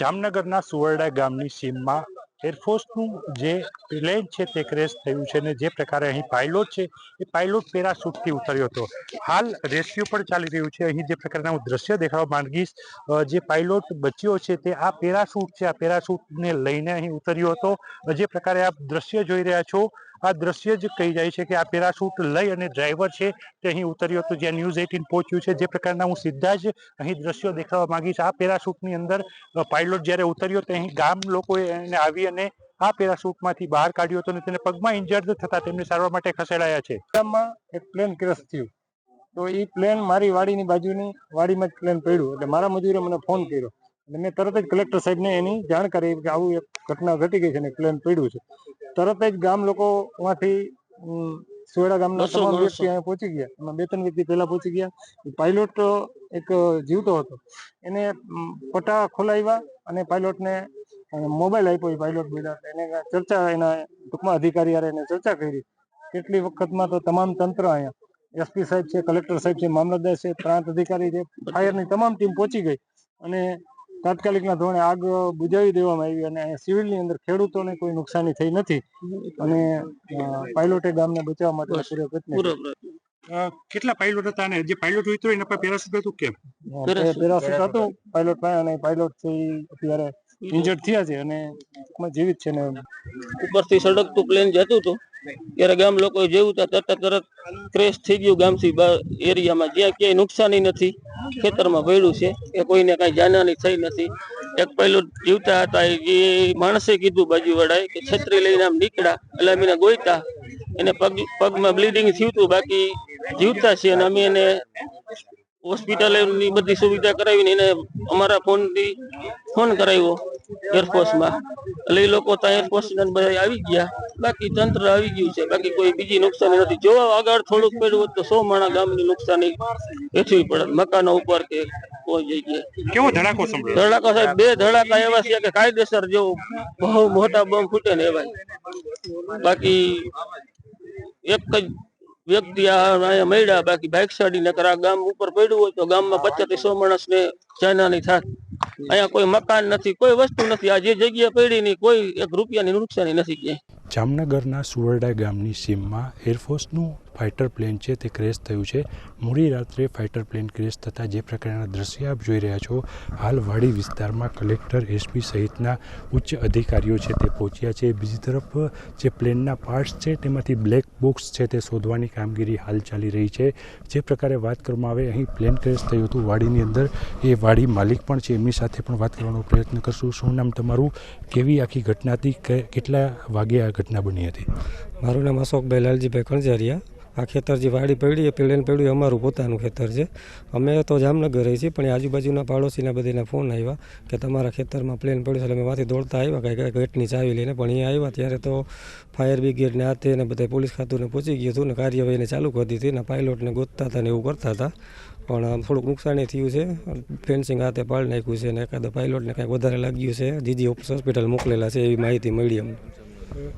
જામનગરના સુવરડા ગામની સીમમાં એરફોર્સનું જે પ્લેન છે તે ક્રેશ થયું છે અને જે પ્રકારે અહીં પાયલોટ છે એ પાયલોટ પેરાશૂટથી ઉતર્યો હતો. હાલ રેસ્ક્યુ પણ ચાલી રહ્યું છે. અહીં જે પ્રકારના હું દ્રશ્ય દેખાડવા માંગીશ, જે પાયલોટ બચ્યો છે તે આ પેરાશૂટ છે, આ પેરાશૂટને લઈને અહીં ઉતર્યો હતો. જે પ્રકારે આપ દ્રશ્ય જોઈ રહ્યા છો, આ દ્રશ્ય જ કહી જાય છે કે આ પેરાશૂટ લઈ અને ડ્રાઈવર છે તે અહીં ઉતર્યો હતો, જ્યાં ન્યૂઝ 18 પહોંચ્યું છે. જે પ્રકારના હું સીધા જ અહીં દ્રશ્યો દેખાડવા માંગીશ. આ પેરાશૂટની અંદર પાયલોટ જ્યારે ઉતર્યો તો અહીં ગામ લોકોએ એને આવી અને આ પેરાશૂટમાંથી બહાર કાઢ્યો હતો અને તેને પગમાં ઇન્જર્ડ થતા તેમને સારવાર માટે ખસેડાયા છે. ગામમાં એક પ્લેન ક્રેશ થયું તો એ પ્લેન મારી વાડીની બાજુની વાડીમાં જ પ્લેન પડ્યું એટલે મારા મજૂરે મને ફોન કર્યો અને મેં તરત જ કલેક્ટર સાહેબને એની જાણ કરી કે આવું એક ઘટના ઘટી ગઈ છે અને પ્લેન પડ્યું છે. તરત જ ગામ લોકો માંથી સુવેડા ગામના તમામ વ્યક્તિ અહીંયા પહોંચી ગયા. એમાં 2-3 વ્યક્તિ પહેલા પહોંચી ગયા. પાયલોટ એક જીવતો હતો, એને પટ્ટા ખોલાવ્યા અને પાયલોટને મોબાઈલ આપ્યો. પાયલોટ બોલ્યા એને ચર્ચા, એના ટૂંકમાં અધિકારી યારે એને ચર્ચા કરી. કેટલી વખતમાં તો તમામ તંત્ર અહીંયા એસપી સાહેબ છે, કલેક્ટર સાહેબ છે, મામલતદાર છે, પ્રાંત અધિકારી છે, ફાયરની તમામ ટીમ પહોંચી ગઈ અને તાત્કાલિકના ધોરણે આગ બુઝાવી દેવામાં આવી અને સિવિલની અંદર ખેડૂતોને કોઈ નુકસાની થઈ નથી અને પાયલોટે ગામને બચાવવા માટે પૂરો પ્રયત્ન. કેટલા પાયલોટ હતા અને જે પાયલોટ ઉતર્યો એના પર પેરાશૂટ હતું? કેમ પેરાશૂટ હતું પાયલોટ પાસે અને પાયલોટ અત્યારે ઇન્જર્ડ થયા છે અને જીવિત છે ને ઉપરથી સડકતું પ્લેન જતું હતું ત્યારે ગામ લોકો જેવું તરત ક્રેશ થઈ ગયું. ગામથી એરિયામાં જ્યાં ક્યાંય નુકસાની નથી, ખેતરમાં પડ્યું છે, એ કોઈને કઈ જાનહાની થઈ નથી. એક પાયલોટ જીવતા હતા, એ માણસે કીધું બાજુવાળાએ કે છત્રી લઈને આમ નીકળ્યા એટલે અમે એને ગોઈતા, એને પગમાં બ્લીડિંગ થયું હતું, બાકી જીવતા છે. અને અમે એને હોસ્પિટલની બધી સુવિધા કરાવીને એને અમારા ફોન કરાવ્યો એરફોર્સમાં, એટલે એ લોકો ત્યાં એરફોર્સના બધા આવી ગયા. બાકી તંત્ર આવી ગયું છે, બાકી કોઈ બીજી નુકસાની નથી. જો આગળ થોડુંક પડ્યું હોત તો 100 માણા ગામની નુકસાની વેઠવી પડે, મકાનો ઉપર કે કોઈ જગ્યાએ. કેવો ધડાકો સંભળાયો? ધડાકા સાહેબ 2 ધડાકા એવા છે કે કાયદેસર જો બહુ મોટા બોમ્બ ફૂટે ને એવા. બાકી એક જ વ્યક્તિ અહીંયા મળ્યા, બાકી બાઇક સાડી નકર આ ગામ ઉપર પડ્યું હોય તો ગામમાં 50 થી 100 માણસને જાનહાની થાત. અહીંયા કોઈ મકાન નથી, કોઈ વસ્તુ નથી. આ જે જગ્યા પડી ની કોઈ 1 રૂપિયાની નુકસાની નથી ક્યાંય. જામનગરના સુવરડા ગામની સીમમાં એરફોર્સનું ફાઇટર પ્લેન છે તે ક્રેશ થયું છે. મોડી રાત્રે ફાઇટર પ્લેન ક્રેશ થતાં જે પ્રકારના દ્રશ્ય આપ જોઈ રહ્યા છો, હાલ વાડી વિસ્તારમાં કલેક્ટર, એસપી સહિતના ઉચ્ચ અધિકારીઓ છે તે પહોંચ્યા છે. બીજી તરફ જે પ્લેનના પાર્ટ્સ છે તેમાંથી બ્લેક બોક્સ છે તે શોધવાની કામગીરી હાલ ચાલી રહી છે. જે પ્રકારે વાત કરવામાં આવે, અહીં પ્લેન ક્રેશ થયું હતું વાડીની અંદર, એ વાડી માલિક પણ છે, એમની સાથે પણ વાત કરવાનો પ્રયત્ન કરશું. શું નામ તમારું? કેવી આખી ઘટના હતી? કેટલા વાગે આ ઘટના બની હતી? મારું નામ અશોકભાઈ લાલજીભાઈ કણજારિયા. આ ખેતર જે વાડી પડી એ પ્લેન પડ્યું અમારું પોતાનું ખેતર છે. અમે તો જામનગર રહી છીએ, પણ આજુબાજુના પાડોશીના બધાના ફોન આવ્યા કે તમારા ખેતરમાં પ્લેન પડ્યું છે. અમે વાથી દોડતા આવ્યા કાંઈ ગેટની ચાવી લઈને, પણ અહીંયા આવ્યા ત્યારે તો ફાયર બ્રિગેડને હાથે ને બધા પોલીસ ખાતુંને પહોંચી ગયું હતું ને કાર્યવાહીને ચાલુ કરી દીધી ને પાયલોટને ગોતતા હતા ને એવું કરતા હતા. પણ થોડુંક નુકસાની થયું છે, ફેન્સિંગ હાથે પાડી નાખ્યું છે અને એકાદ પાયલોટને કાંઈક વધારે લાગ્યું છે. જીજી હોસ્પિટલ મોકલેલા છે એવી માહિતી મળી અમને.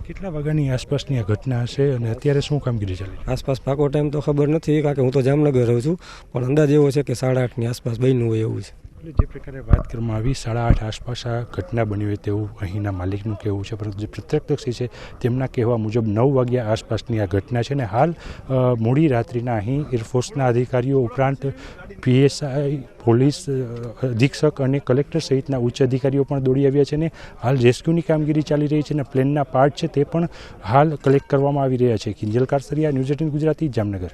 કેટલા વાગ્યાની આસપાસની આ ઘટના હશે અને અત્યારે શું કામગીરી ચાલી? આસપાસ પાકો ટાઈમ તો ખબર નથી, કારણ કે હું તો જામનગર રહું છું, પણ અંદાજ એવો છે કે 8:30ની આસપાસ બન્યું હોય એવું છે. જે પ્રકારે વાત કરવામાં આવી 8:30 આસપાસ આ ઘટના બની હોય તેવું અહીંના માલિકનું કહેવું છે, પરંતુ જે પ્રત્યક્ષદર્શી છે તેમના કહેવા મુજબ 9 વાગ્યા આસપાસની આ ઘટના છે ને હાલ મોડી રાત્રિના અહીં એરફોર્સના અધિકારીઓ ઉપરાંત પીએસઆઈ, પોલીસ અધિક્ષક અને કલેક્ટર સહિતના ઉચ્ચ અધિકારીઓ પણ દોડી આવ્યા છે ને હાલ રેસ્ક્યુની કામગીરી ચાલી રહી છે અને પ્લેનના પાર્ટ છે તે પણ હાલ કલેક્ટ કરવામાં આવી રહ્યા છે. કિંજલ કારસરિયા, ન્યૂઝ 18 ગુજરાતી, જામનગર.